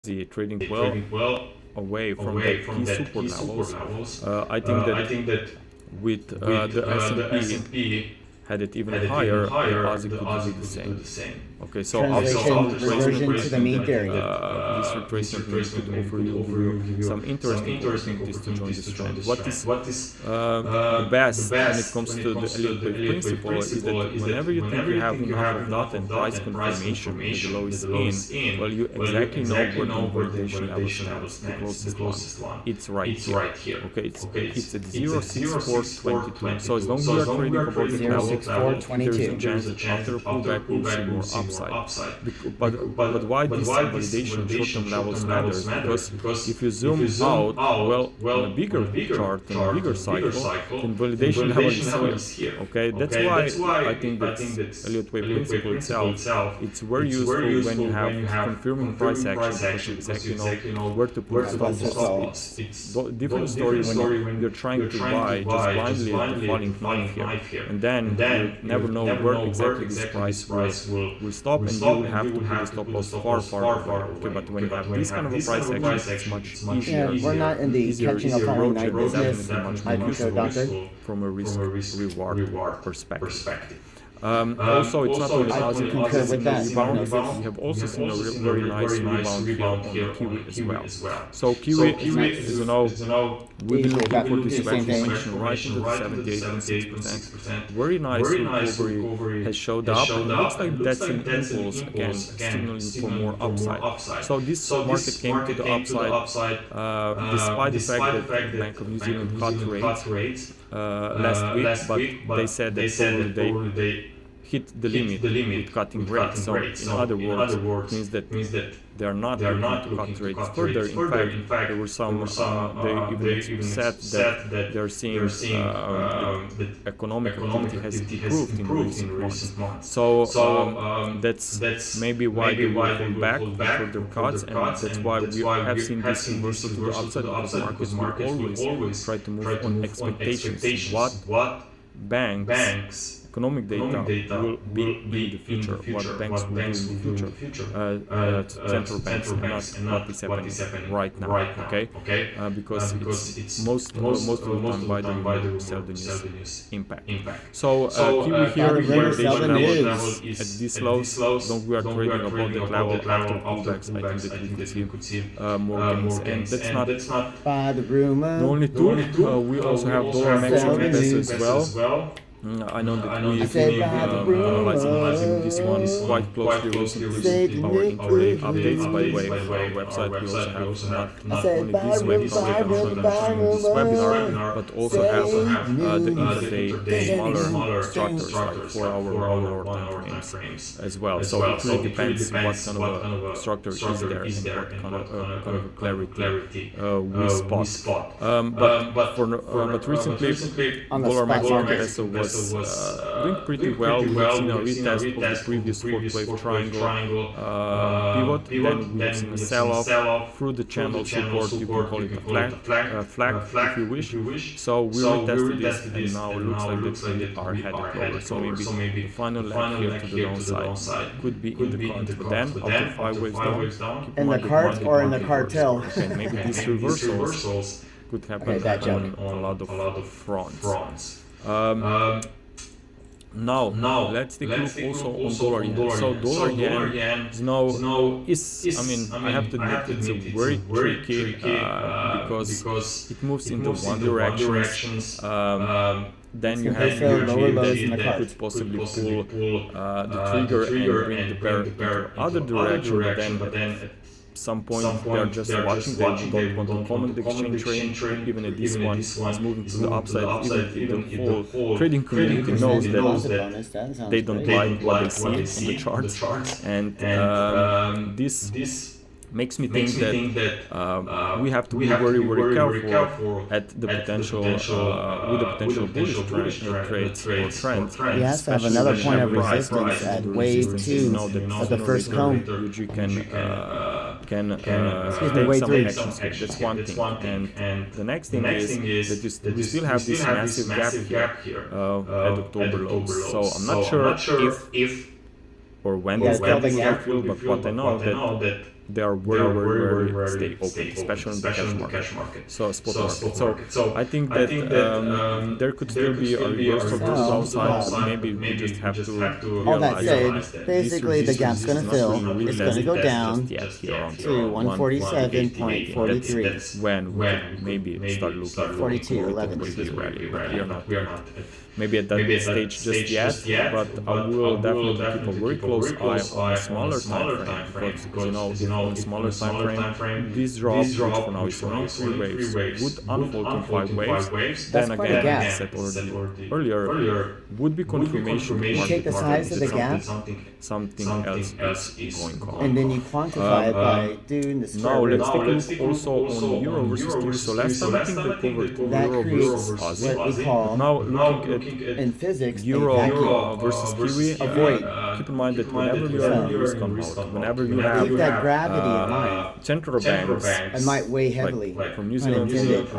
trading well away from the key support levels. I think that with the S&P had it even higher, the Aussie could do the same. Okay, so reversion to the mean period. This retracement could offer you some interesting opportunities to join this trend. What is the best when it comes to the Elliot Wave principle is that whenever you think you have enough of data and price confirmation when the low is in, well, you exactly know where the validation level stands, the closest one. It's right here. Okay, it's at 0.6422. So as long as you are trading above the level, there's a chance that after a pullback we'll see more upside. But why this validation short-term levels matters? Because if you zoom out, well, on a bigger chart, on a bigger cycle, then validation level is here. Okay, that's why I think that Elliot Wave principle itself, it's very useful when you have confirming price action, because you exactly know where to put stop loss. It's a different story when you're trying to buy just blindly at the falling knife here, and then you never know where exactly this price will stop, and you will have to put the stop loss far away. Okay, but when you have this kind of a price action, it's much easier. Yeah, we're not in the catching a falling knife business. I concur, doctor. From a risk-reward perspective. Also, it's not only Aussie rebound, we have also seen a very nice rebound here on the Kiwi as well. So Kiwi, as you know, we've been looking for this valuation right into the 78.6%. Very nice recovery has showed up, and it looks like that's an impulse again, signaling for more upside. So this market came to the upside despite the fact that Bank of New Zealand cut rates last week, but they said that probably they hit the limit with cutting rates. So in other words, means that they are not going to cut rates further. In fact, there were some, they even said that they're seeing the economic activity has improved in recent months. So that's maybe why they will hold back on further cuts, and that's why we have seen this reversal to the upside, because markets will always try to move on expectations. What banks economic data will be in the future, what banks will do in the future, central banks, and not what's happening right now, okay? Because it's most of the time buy the rumor, sell the news impact. So Kiwi here, validation level is at this lows, long we are trading above that level after pullbacks, I think that we could see more gains, and that's not the only tool. We also have dollar Mexican peso as well. I know that we've been analyzing this one quite closely recently. Our intraday updates, by the way, on our website. We also have not only this webinar this webinar, but also have the intraday smaller structures, like 4 hour time frames as well. So it really depends what kind of a structure is there and what kind of clarity we spot. But recently, dollar Mexican peso was doing pretty well. We've seen a retest of the previous fourth wave triangle pivot, then we've seen a sell-off through the channel support. You can call it a flag if you wish. So we retested this, and now it looks like that we are headed lower. So maybe the final leg here to the downside could be in the cards. But then after 5 waves down, in the cards or in the cartel, okay, maybe these reversals could happen on a lot of fronts. Now let's take a look also on dollar yen. So dollar yen is I mean, I have to admit it's a very tricky because it moves into one direction. Then you have that could possibly pull the trigger and bring the pair in the other direction, but then some point they are just watching, they don't want to comment the exchange rate. Even if this one is moving to the upside, even if the whole trading community knows that they don't like what they see on the charts, and this makes me think that we have to be very careful at the potential with the potential bullish trades or trends. We also have another point of resistance at wave 2 of the first cone. Can take some actions here. That's one thing. And the next thing is that we still have this massive gap here at October lows. So I'm not sure if or when this gap will, but what I know that they are very, very, very stay open, especially in the cash market, so spot market. So I think that there could still be a reversal to the downside, but maybe we just have to all that realize said, basically the gap's going to fill. It's going to go down to 147.43. When we could maybe start looking for 42.11. rally, but we are not maybe at that stage just yet, but I will definitely keep a very close eye on a smaller time frame, because you know, if on a smaller time frame this drop, which for now is only 3 waves, would unfold in 5 waves, then again, as I said already earlier, would be confirmation You take the size of the gap, something else is going on. and then you quantify it by doing the square Now root. let's take a look also on Euro versus Kiwi. So last time I think we covered That Euro creates versus what we Aussie. call, Now looking at in physics, a Euro vacuum. versus Kiwi, Avoid. keep in mind that whenever you are in risk on mode, whenever you have Keep that gravity in mind. central banks It might weigh heavily. like from New Zealand, Unintended.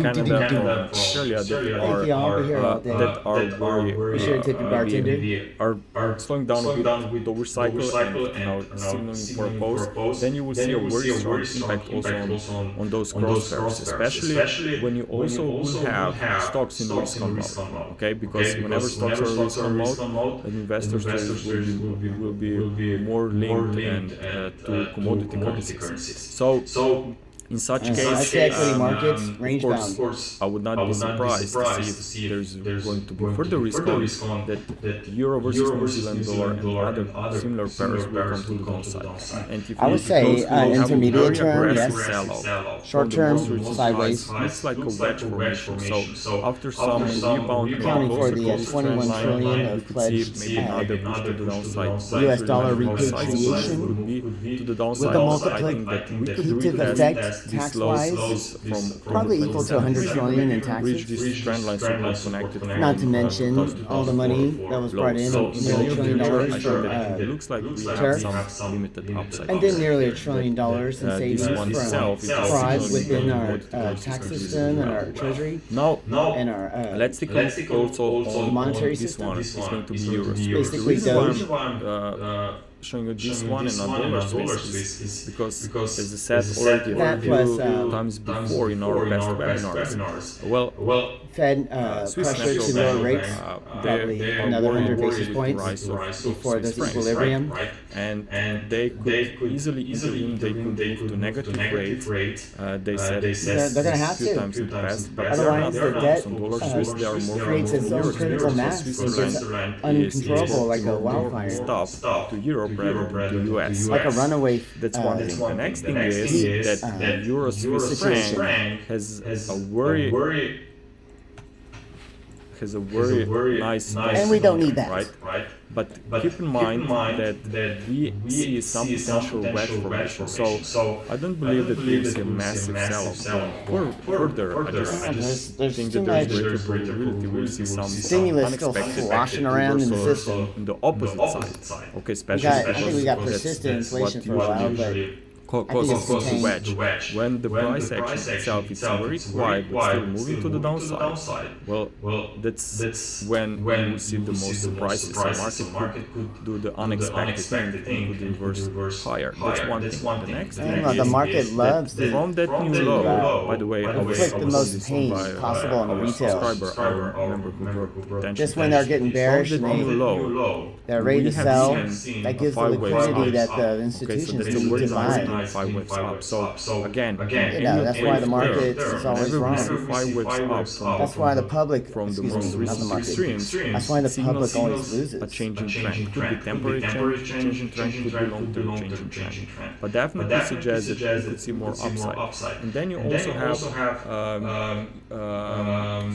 Canada, from Australia, that Thank you all for here all day. very Be sure to tip your bartender. are slowing down a bit the overcycle and now signaling for a pause, then you will see a very strong impact also on those cross pairs, especially when you also will have stocks in risk on mode. Okay, because whenever stocks are in risk on mode, then investors will be more linked and to commodity currencies. So in such I'd case, say equity markets, range of bound. course, I would not be surprised to see if there's going to be further risk on that Euro versus New Zealand dollar and other similar pairs will come to the downside. And if I would say, those will have a intermediate very term, aggressive yes. sell-off. Short From the term, most recent sideways. highs, looks like a wedge formation. So after some rebound, Accounting for the closer to 21 trend trillion line, of we could pledged, see maybe another push to the downside. US dollar How sizable repatriation could be to the downside. with the I think that we could multiplicative retest effect these lows tax-wise, from probably equal to 100 trillion in reach taxes. this trend line super connected. Not to mention all the money that was brought in, So nearly $1 trillion I think for that it looks like we have tariff. some limited upside. and then nearly $1 trillion in savings This one from itself is fraud also within our commodity currencies tax countries system and as our well. treasury Now, and our let's take a look also on monetary this system. one. It's going to be euros. Basically, The reason why Doge. I'm showing you this one and not dollar Swiss is because, as I said already That a plus, few times before in our past webinars, well, Fed Swiss pressure central to lower bank, rates, probably they are another worried 100 basis with the points rise of before Swiss there's francs, equilibrium. and they could easily intervene. They could move to negative rate. They said They're gonna have a few to. times in the past, but Otherwise, they're the not. debt On dollar Swiss, they are more creates its own euros. critical mass. Switzerland It's is uncontrollable like a more wildfire. stuff to Europe rather than to US. Like a runaway. That's one thing. The next thing is that the Euro Swiss franc has a very nice And we don't need that. right? But keep in mind that we see some potential wedge formation. So I don't believe that we will see a massive sell-off going further. I just There's think too that there's much greater probability we'll see some stimulus still unexpected sloshing around in the reversal system. in the opposite side. Okay, especially I think we got because persistent that's inflation what for a while, usually but causes it's a contained. wedge. When the price action itself is very quiet but still moving to the downside, well, that's when you will see the most surprises. The market could do the unexpected thing and could reverse higher. That's one thing. The next thing the is market that loves to from that new low, by the way, I was inflict the most this pain by possible on the our retail. subscriber, I remember who brought attention. Just when they're getting bearish From and the new low, they're ready we to have sell, seen that gives the 5 waves liquidity up. that the Okay, so institutions that's a need very to nice buy. 5 waves up. So again, that's why the market is always wrong. 5 waves up from That's why the public, from the excuse most me, not the recent market. extremes, That's why the public signals always a loses. changing trend. Could be temporary change in trend, could be long-term changing trend. But definitely suggests that you could see more upside. And then you also have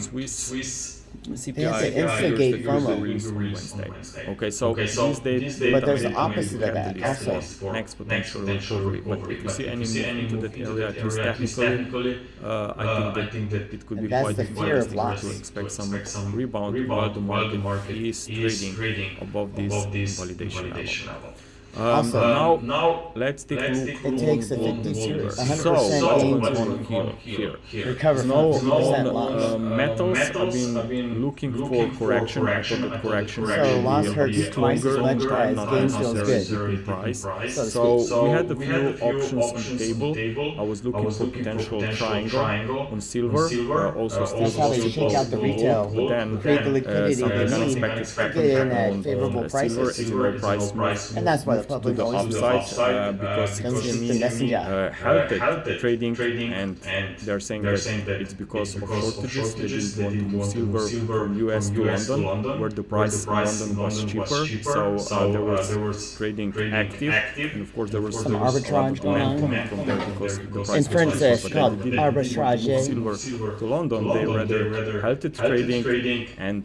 Swiss CPI They have to figures instigate that will FOMO. be released on Wednesday. Okay, so these days, But there's the opposite of that also. for next potential recovery. But if you see any movement into that area, at least technically, I think that it could be And that's quite the fear of interesting loss. to expect some rebound while the market is trading above this invalidation level. Now let's take a look. It takes a 100% So what's gain going to on here? recover from 50% loss. Metals have been looking for correction. I thought that correction So loss would hurts be twice as much as not gain feels necessarily good. price. So So we had a few options on the table. I was looking for potential triangle on silver, also still That's how they possible shake out the on retail, gold, but then create the liquidity something they need unexpected to get in at favorable on silver. prices. As you know, price moved And that's why the to public the always upside because Don't shoot the CME messenger. halted trading, and they're saying that it's because of shortages. They didn't want to move silver from US to London, where the price in London was cheaper, so there was trading active, and of course there was Some a lot of arbitrage going demand on. coming from there because the price In was French, cheaper, it's but called they didn't want to arbitrage. move silver to London. They rather halted trading and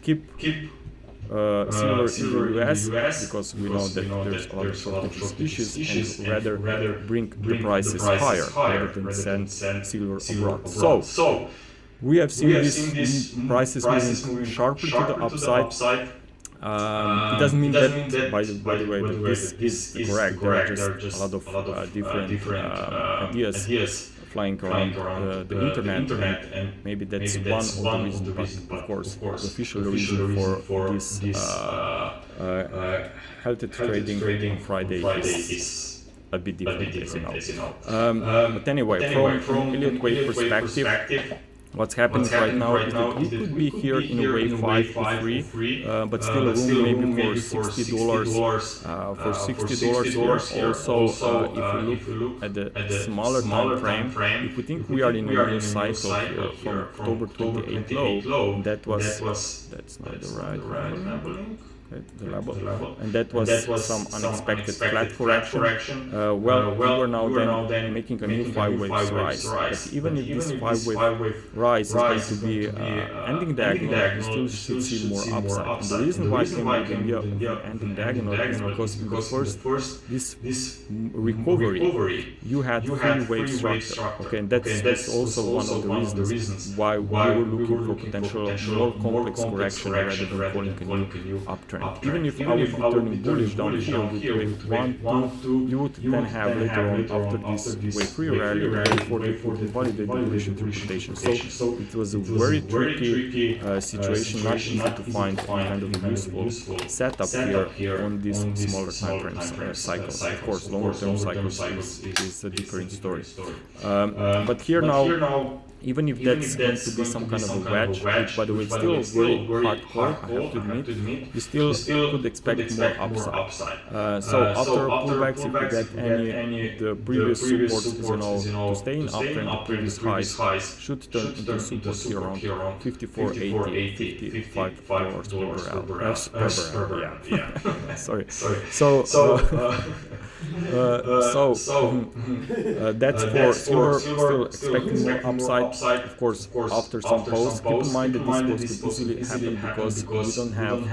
keep silver in the US because we know that there's a lot of shortages issues, and rather bring the prices higher rather than send silver abroad. So we have seen these prices moving sharply to the upside. It doesn't mean that, by the way, that this is correct. There are just a lot of different ideas flying around the internet, and maybe that's one of the reasons. But of course, the official reason for this halted trading on Friday is a bit different, as you know. But anyway, from Elliot Wave perspective, what's happening right now is that we could be here in a wave 5 to 3, but still a room maybe for $60. For $60 here. Also, if we look at the smaller time frame, if we think we are in a new cycle here from October 28 low, that's not the right number. The level, and that was some unexpected flat correction. Well, we were now then making a new 5 waves rise. But even if this 5 wave rise is going to be ending diagonal, we still should see more upside. And the reason why I came with the idea of the ending diagonal is because in the first this recovery you had 3 wave structure. Okay, and that's also one of the reasons why we were looking for potential more complex correction rather than calling a new uptrend. Even if I would be turning bullish down here with wave 1, 2, you would then have later on after this wave 3 rally, wave 4 would invalidate the bullish interpretation. So it was a very tricky situation, not easy to find kind of a useful setup here on these smaller time frames cycles. Of course, longer term cycles is a different story. But here now, even if that's going to be some kind of a wedge, which by the way is still very hardcore, I have to admit, you still could expect more upside. So after pullbacks, if we get any the previous supports, as you know, to stay in uptrend, the previous highs should turn into support here around $54.80, $55 per barrel. Yeah. Sorry. That's for silver. Still expecting more upside. Of course, after some pause, keep in mind that this pause could easily happen because we don't have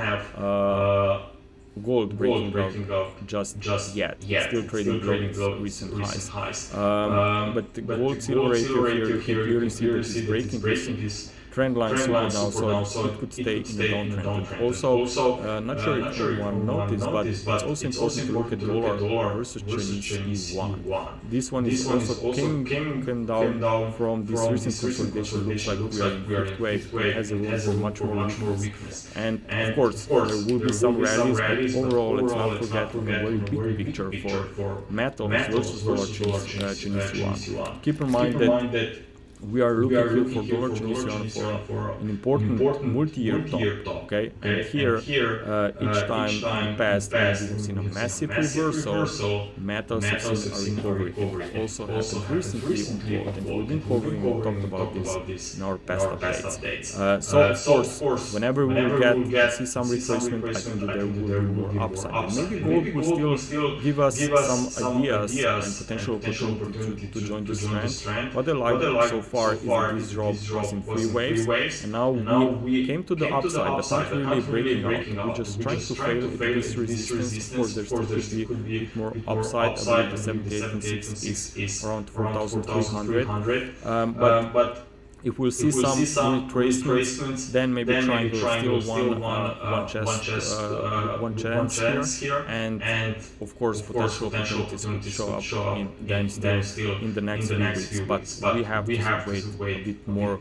gold breaking out just yet. Still trading below recent highs. But the gold silver ratio here, you can clearly see that it's breaking this trend line super now, so it could stay in the downtrend. And also, not sure if anyone noticed, but it's also important to look at dollar versus Chinese yuan. This one is also came down from this recent consolidation. Looks like we are in fifth wave. It has a room for much more weakness. And of course, there will be some rallies, but overall, let's not forget a very big picture for metals versus dollar Chinese yuan. Keep in mind that we are looking here for dollar Chinese yuan for an important multi-year top, okay? And here, each time in the past, we have seen a massive reversal. Metals have seen a recovery. It also happened recently on gold, and we've been covering and talked about this in our past updates. So of course, whenever we will see some retracement, I think that there will be more upside. And maybe gold will still give us some ideas and potential opportunity to join this trend. What I like so far is that this drop was in 3 waves, and now we came to the upside, but not really breaking out. We're just trying to fail at this resistance. Of course, there still could be a bit more upside. I believe the 78.6 is around 4,300. But If we'll see some retracements, then maybe triangle still one chance here, and of course potential opportunities could show up still in the next few weeks. But we have to wait a bit more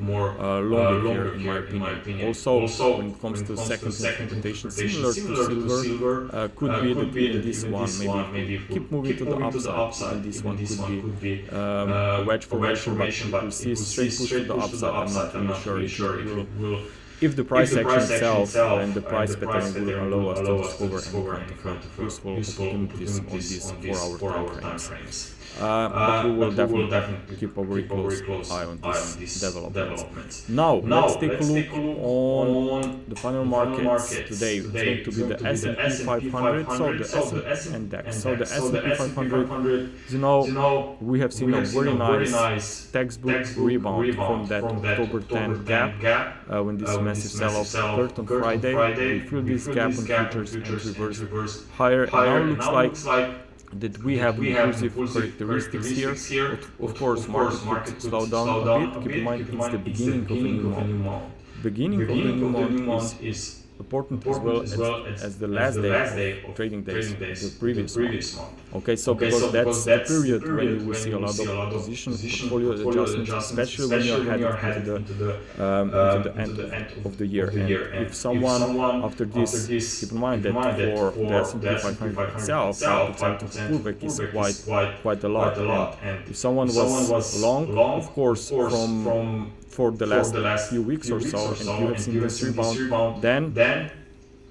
longer here, in my opinion. Also, when it comes to second interpretation, similar to silver, could be that in this one maybe keep moving to the upside, and this one could be a wedge formation, but we'll see straight push to the upside. I'm not really sure if the price action itself and the price pattern will allow us to discover any kind of useful opportunities on these 4-hour time frames. But we will definitely keep a very close eye on these developments. Now, let's take a look on the final markets today. It's going to be the S&P 500, so the S&P index. So the S&P 500, you know, we have seen a very nice textbook rebound from that October 10 gap when this massive sell-off occurred on Friday. We filled this gap on futures and reversed higher, and now looks like that we have inclusive characteristics here. Of course, market could slow down a bit. Keep in mind, it's the beginning of a new month. Beginning of a new month is important as well as the last day of trading days of the previous month. Okay, so because that's the period when you will see a lot of position portfolio adjustments, especially when you are heading into the end of the year. And if someone after this, keep in mind that for the S&P 500 itself, the time to pullback is quite a lot. And if someone was long, of course, for the last few weeks or so, and you have seen this rebound, then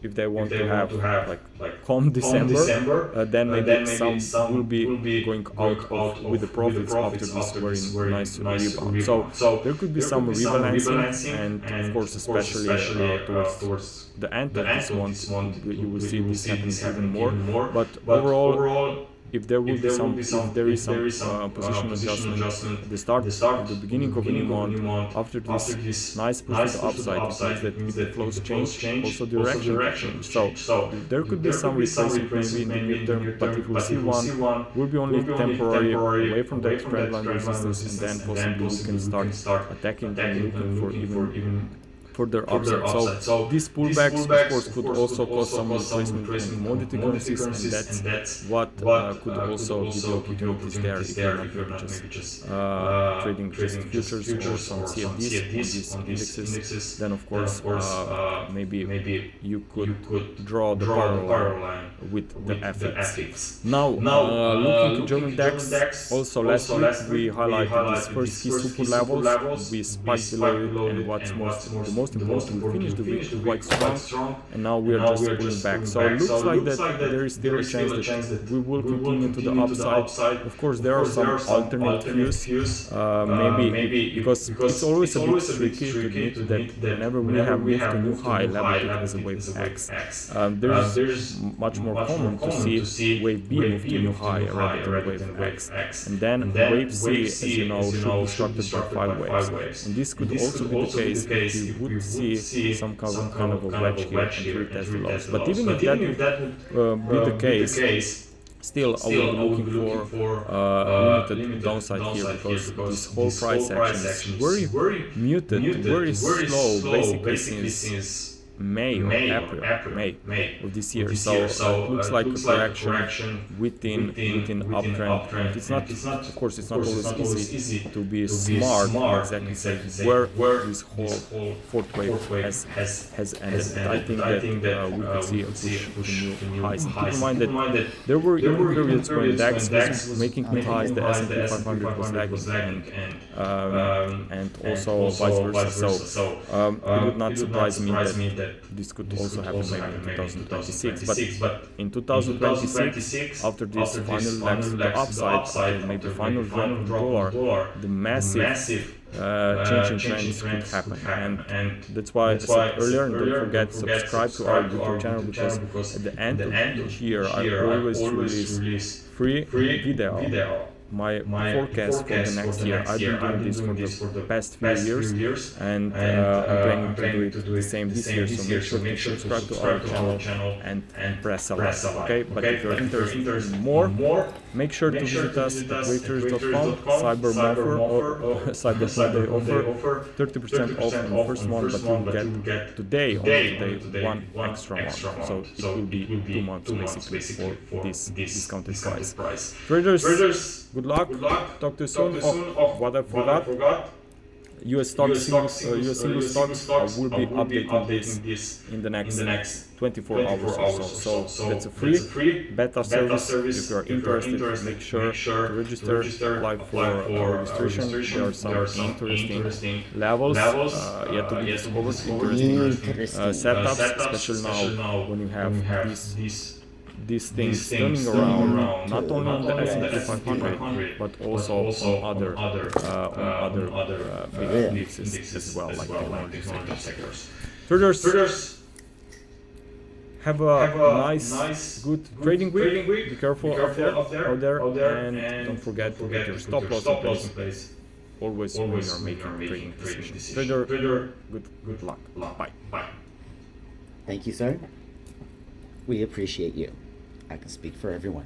if they want to have like calm December, then maybe some will be going out with the profits after this very nice rebound. So there could be some rebalancing, and of course, especially towards the end of this month, you will see this happening even more. But overall, if there is some position adjustment at the start of the beginning of a new month, after this nice push to the upside, it means that if the flows change, also direction will change. So there could be some retracement maybe in the midterm, but if we see one, will be only temporary away from that trendline resistance, and then possibly we can start attacking and looking for even further upside. So these pullbacks, of course, could also cause some retracement in commodity currencies, and that's what could also give you opportunities there if you're not maybe just trading just futures or some CFDs on these indexes. Then, of course, maybe you could draw the parallel line with the FX. Now, looking to German DAX, also last week we highlighted these first key support levels. We spiked below it, and what's the most important, we finished the week quite strong, and now we are just pulling back. So it looks like that there is still a chance that we will continue to the upside. Of course, there are some alternate views, maybe because it's always a bit tricky to admit that whenever we have moved to new high, labeled it as a wave X. There's much more common to see wave B move to new high rather than wave X, and then wave C, as you know, should be structured by 5 waves. And this could also be the case if we would see some kind of a wedge here and retest the lows. But even if that would be the case, still I will be looking for limited downside here, because this whole price action is very muted, very slow, basically since May or April of this year. So it looks like a correction within uptrend. It's not, of course, it's not always easy to be smart and exactly say where this whole fourth wave has ended. But I think that we could see a push to new highs. And keep in mind that there were even periods when DAX was making new highs, the S&P 500 was lagging, and also vice versa. So it would not surprise me that this could also happen maybe in 2026. But in 2026, after this final legs to the upside, after maybe final drop in dollar, the massive changing trends could happen, and that's why I said earlier, and don't forget subscribe to our YouTube channel, because at the end of each year I always release free video my forecast for the next year. I've been doing this for the past few years, and I'm planning to do it the same this year. So make sure to subscribe to our channel and press a like. Okay, but if you're interested in more, make sure to visit us at waiters.com. Cyber Monday or Cyber Monday offer 30% off on the first one, but you will get today, only today, one extra month. So it will be 2 months basically for this discounted price. Traders, good luck. Talk to you soon. Oh, what I forgot. US single stocks will be updating this in the next 24 hours or so. So that's a free beta service. If you are interested, make sure to register, apply for registration. There are some interesting levels yet to be discovered, interesting setups, especially now when you have these things turning around, not only on the S&P 500, but also on other big indexes as well, like technology sectors. Traders, have a nice, good trading week. Be careful out there, and don't forget to get your stop loss in place. Always when you're making trading decisions. Trader, good luck. Bye. Thank you, sir. We appreciate you. I can speak for everyone.